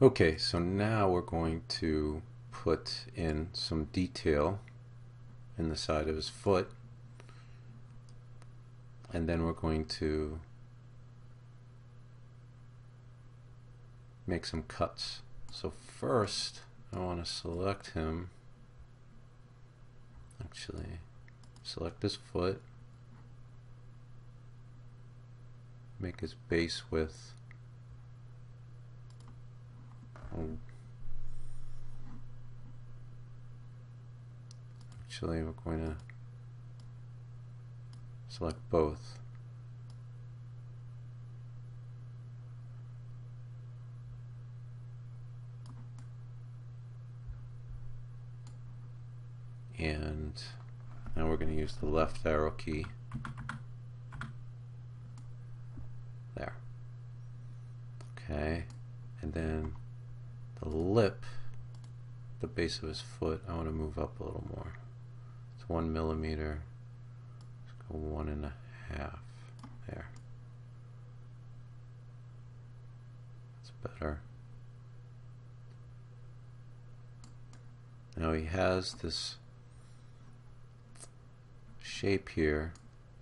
Okay, so now we're going to put in some detail in the side of his foot, and then we're going to make some cuts. So first I want to select him, actually select his foot, make his base width actually we're going to select both. And now we're going to use the left arrow key there. Okay, and then the lip, the base of his foot, I want to move up a little more. It's 1 millimeter. Let's go 1.5 there. That's better. Now he has this shape here.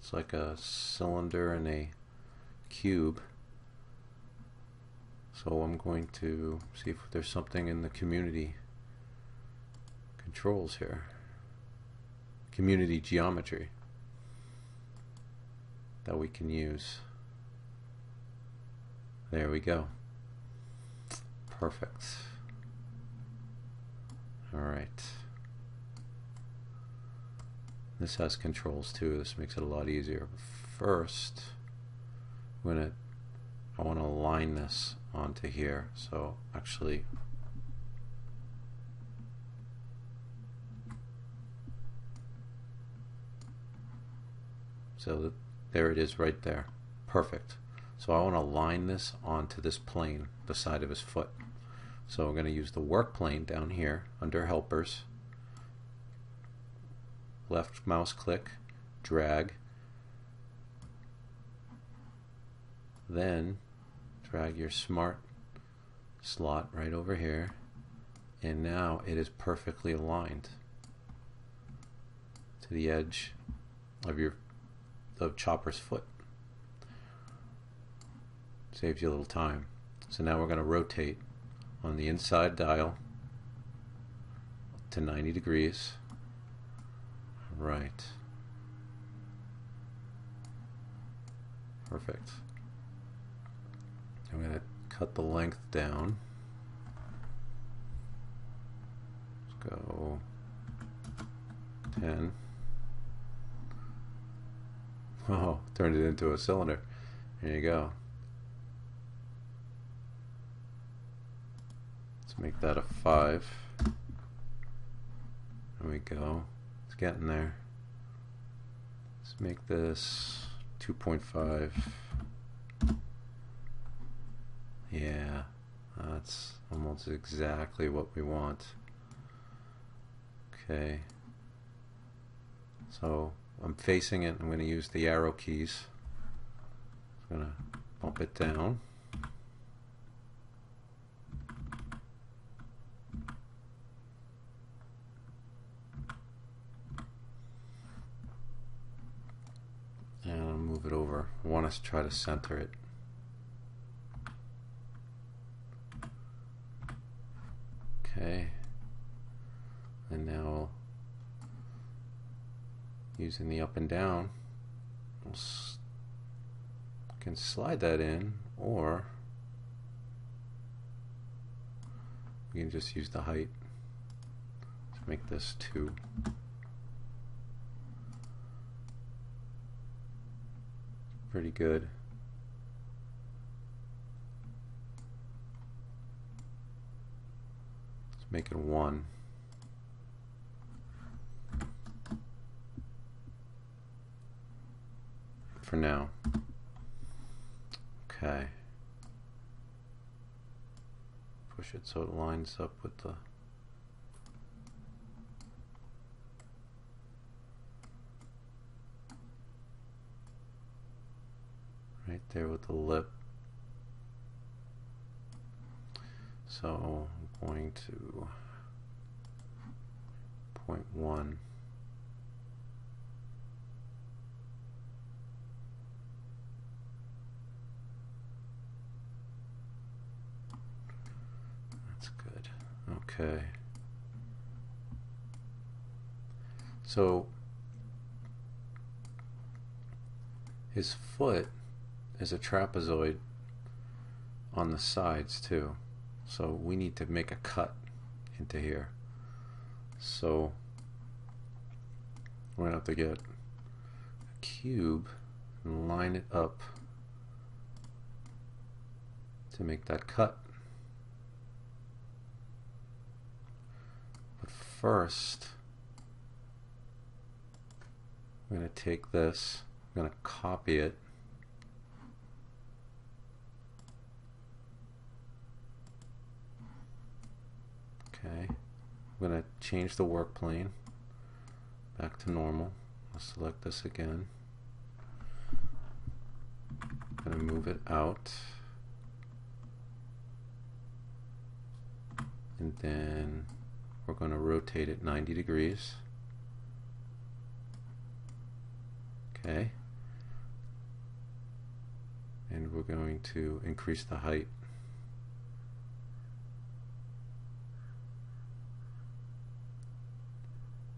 It's like a cylinder and a cube. So I'm going to see if there's something in the community controls here. Community geometry that we can use. There we go. Perfect. Alright. This has controls too. This makes it a lot easier. First, I want to align this onto here. So actually, there it is right there. Perfect. So I want to align this onto this plane, the side of his foot. So I'm going to use the work plane down here under helpers. Left mouse click, drag, then drag your smart slot right over here, and now it is perfectly aligned to the edge of Chopper's foot. Saves you a little time. So now we're going to rotate on the inside dial to 90 degrees. Right. Perfect. I'm going to cut the length down. Let's go 10. Oh, turned it into a cylinder. There you go. Let's make that a 5. There we go. It's getting there. Let's make this 2.5. Yeah, that's almost exactly what we want. Okay. So I'm facing it. I'm going to use the arrow keys. I'm going to bump it down. And I'll move it over. I want us to try to center it. Okay. And now using the up and down, we'll can slide that in, or we can just use the height to make this 2. Pretty good. Let's make it 1. For now. Okay. Push it so it lines up with the right there with the lip. So I'm going to 0.1. That's good. Okay. So his foot is a trapezoid on the sides too. So we need to make a cut into here. So we're going to have to get a cube and line it up to make that cut. But first, I'm going to take this, I'm going to copy it, okay, I'm going to change the work plane back to normal. I'll select this again, I'm going to move it out, and then we're going to rotate it 90 degrees. Okay, and we're going to increase the height.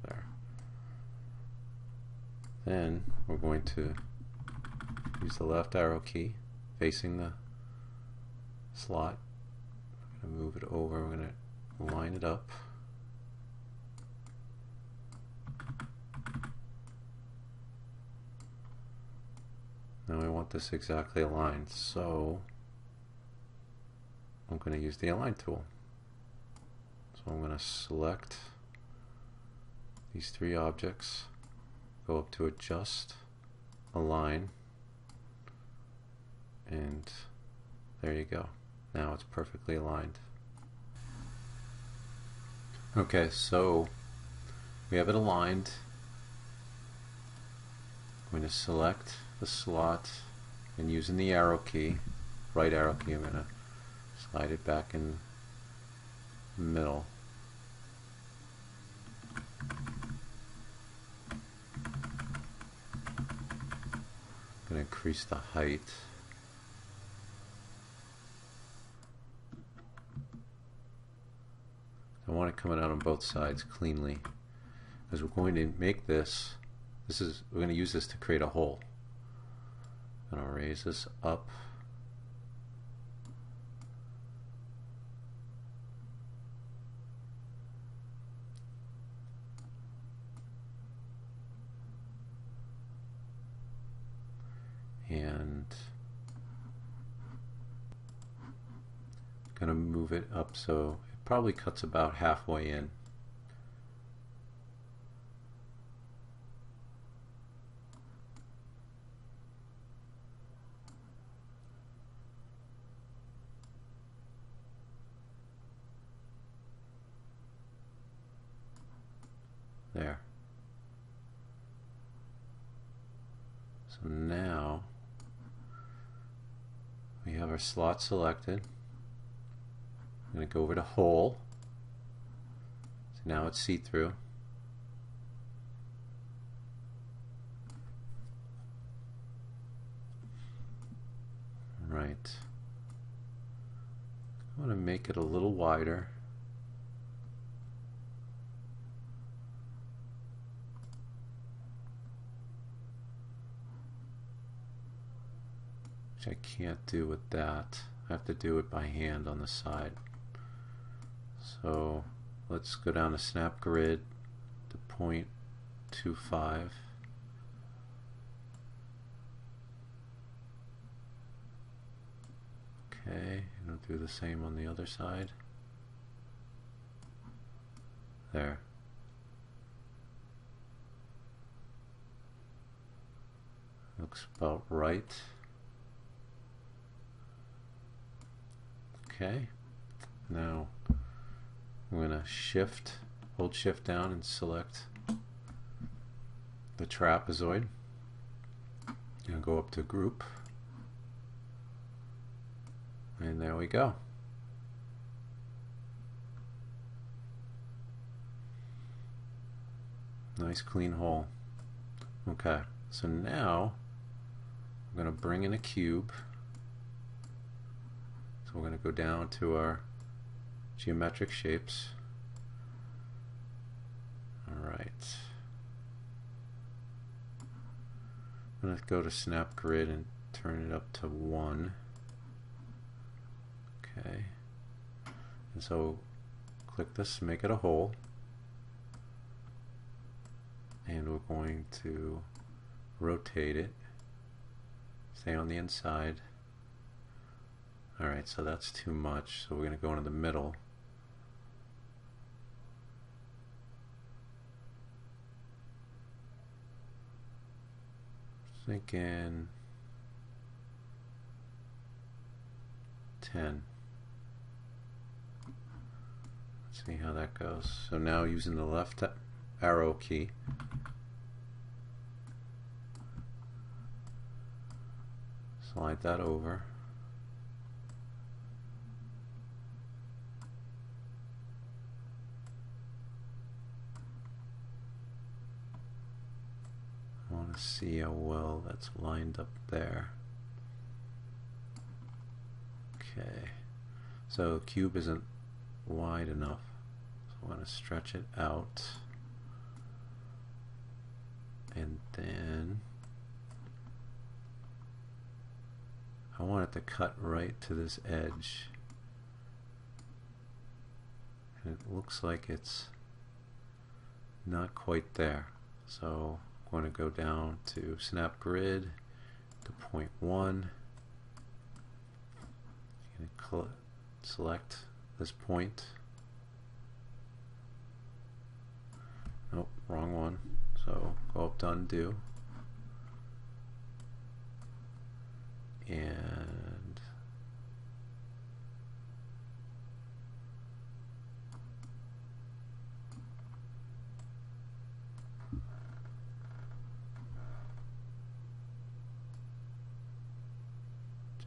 There. Then we're going to use the left arrow key facing the slot. We're going to move it over, we're going to line it up. Now I want this exactly aligned, so I'm going to use the Align tool. So I'm going to select these three objects, go up to Adjust, Align, and there you go. Now it's perfectly aligned. Okay, so we have it aligned. I'm going to select the slot, and using the arrow key, right arrow key, I'm going to slide it back in the middle. I'm going to increase the height. I want it coming out on both sides cleanly, because we're going to make this, we're going to use this to create a hole. I'm going to raise this up. And going to move it up so it probably cuts about halfway in. There. So now we have our slot selected. I'm going to go over to hole. So now it's see-through. Right. I want to make it a little wider. I can't do with that. I have to do it by hand on the side. So let's go down to Snap Grid to 0.25. Okay, and I'll do the same on the other side. There. Looks about right. Okay, now I'm going to hold shift down and select the trapezoid. And go up to group. And there we go. Nice clean hole. Okay, so now I'm going to bring in a cube. So we're going to go down to our geometric shapes. Alright. I'm going to go to snap grid and turn it up to 1. Okay. And so click this, make it a hole. And we're going to rotate it. Stay on the inside. Alright, so that's too much. So we're going to go into the middle. Thinking 10. Let's see how that goes. So now using the left arrow key, slide that over. I want to see how well that's lined up there. Okay, so cube isn't wide enough, so I want to stretch it out, and then I want it to cut right to this edge, and it looks like it's not quite there, so I'm going to go down to snap grid to point 1 and select this point. Nope, wrong one. So go up to undo, and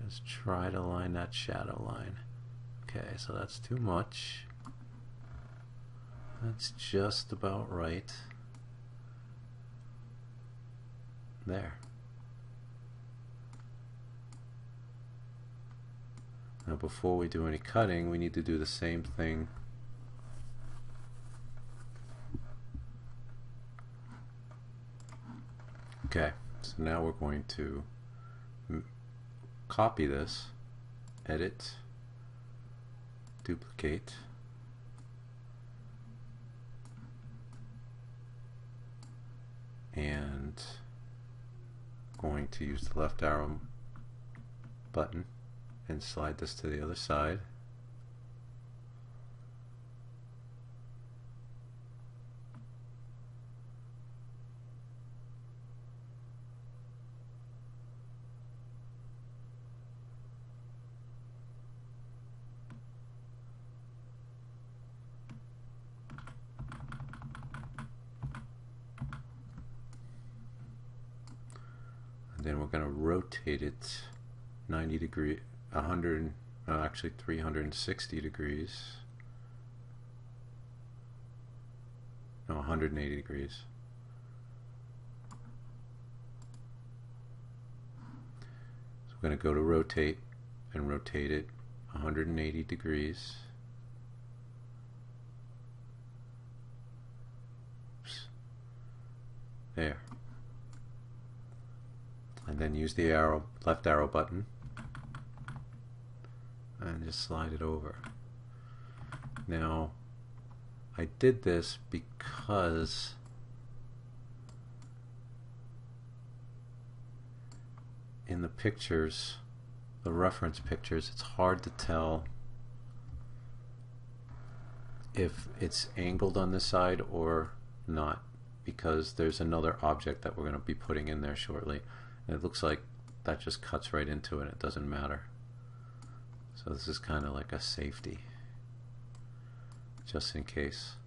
just try to line that shadow line. Okay, so that's too much. That's just about right. There. Now before we do any cutting, we need to do the same thing . Okay, so now we're going to copy this, edit, duplicate, and going to use the left arrow button and slide this to the other side. Then we're going to rotate it 90 degrees, 100, actually 360 degrees. No, 180 degrees. So we're going to go to rotate and rotate it 180 degrees. Oops. There. And then use the left arrow button and just slide it over. Now I did this because in the pictures, the reference pictures, it's hard to tell if it's angled on this side or not, because there's another object that we're going to be putting in there shortly. And it looks like that just cuts right into it. It doesn't matter. So this is kind of like a safety, just in case.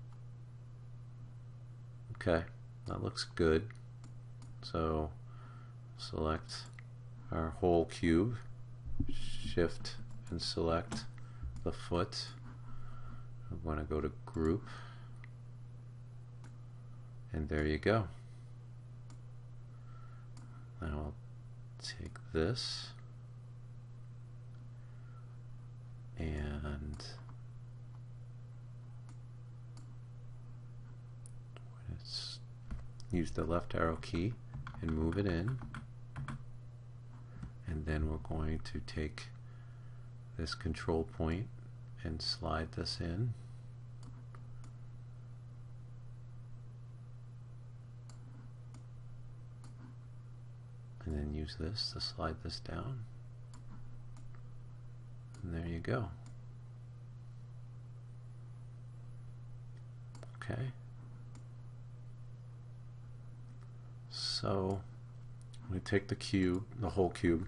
Okay, that looks good. So select our whole cube, shift and select the foot. I'm going to go to group, And there you go. Now I'll take this and use the left arrow key and move it in, and then we're going to take this control point and slide this in, and then use this to slide this down, and there you go. Okay, so we take the cube, the whole cube,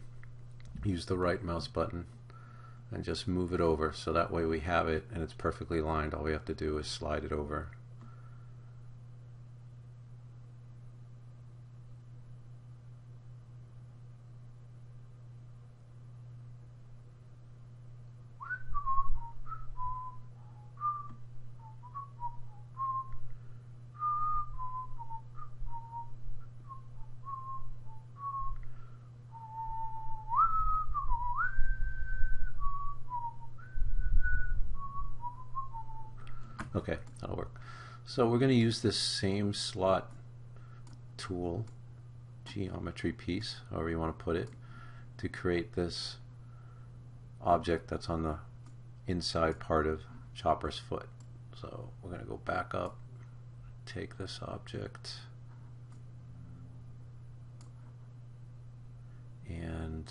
use the right mouse button and just move it over, so that way we have it and it's perfectly lined. All we have to do is slide it over. Okay, that'll work. So we're going to use this same slot tool, geometry piece, however you want to put it, to create this object that's on the inside part of Chopper's foot. So we're going to go back up, take this object, and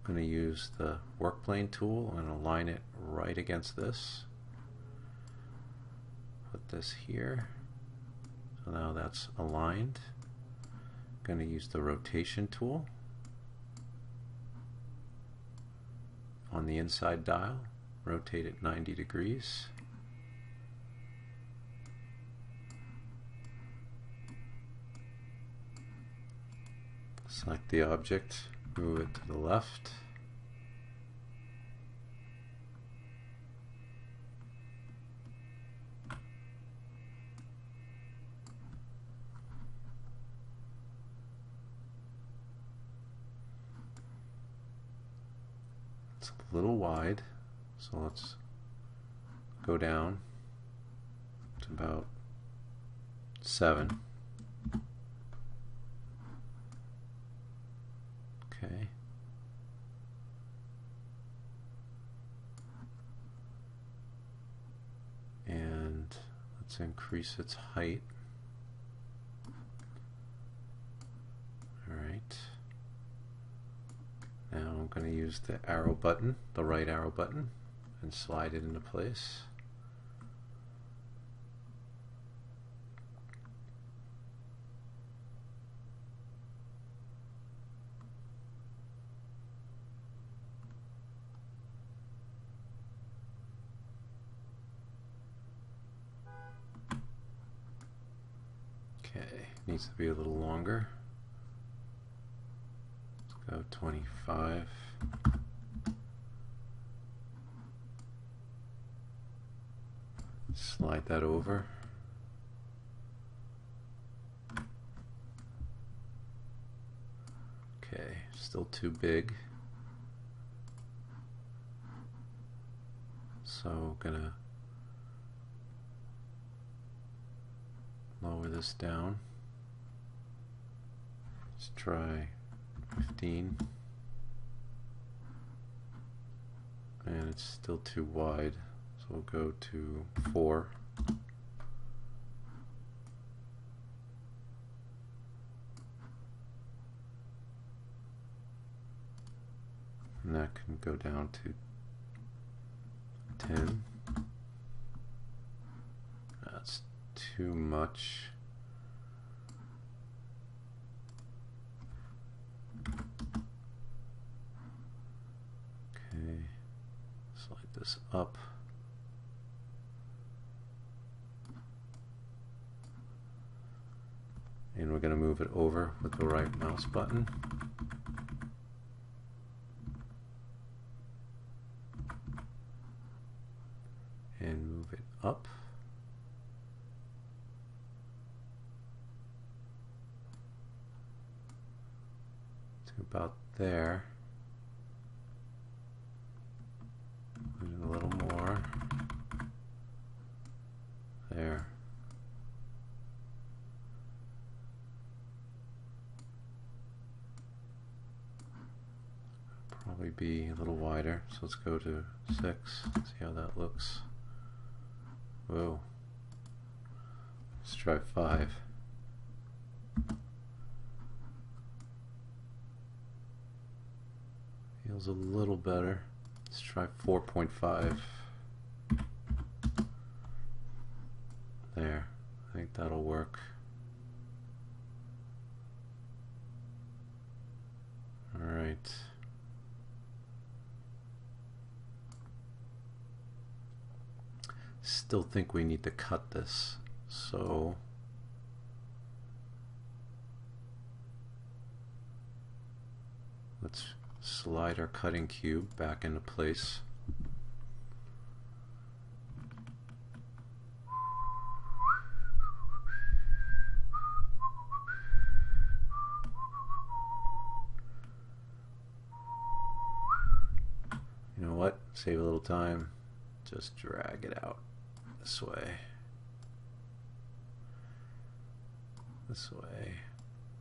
I'm going to use the work plane tool and align it right against this. Put this here, so now that's aligned. I'm going to use the rotation tool on the inside dial, rotate it 90 degrees. Select the object, move it to the left. It's a little wide, so let's go down to about 7. Okay. And let's increase its height. All right. Now I'm going to use the arrow button, the right arrow button, and slide it into place. Okay, needs to be a little longer. Let's go 25. Slide that over. Okay, still too big. So gonna lower this down. Let's try 15. And it's still too wide, so we'll go to 4. And that can go down to 10. That's too much. Okay, slide this up. And we're going to move it over with the right mouse button. And move it up. to about there. A little more. There. Probably be a little wider, so let's go to 6, see how that looks. Whoa. Let's try 5. Feels a little better. Let's try 4.5. There. I think that'll work. Alright. Still think we need to cut this, so let's slide our cutting cube back into place. You know what? Save a little time. Just drag it out this way. This way.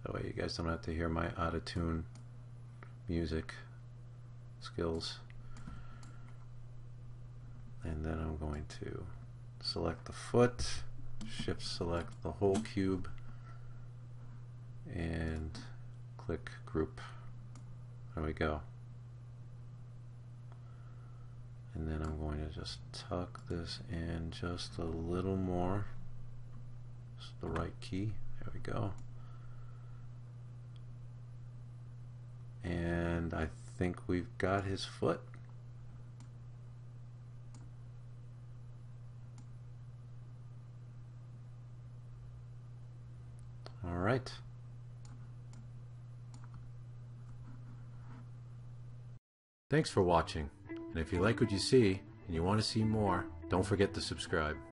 That way you guys don't have to hear my out-of-tune music skills. And then I'm going to select the foot, shift select the whole cube, and click group. There we go. And then I'm going to just tuck this in just a little more. Just the right key. There we go. And I think we've got his foot. All right. Thanks for watching. And if you like what you see and you want to see more, don't forget to subscribe.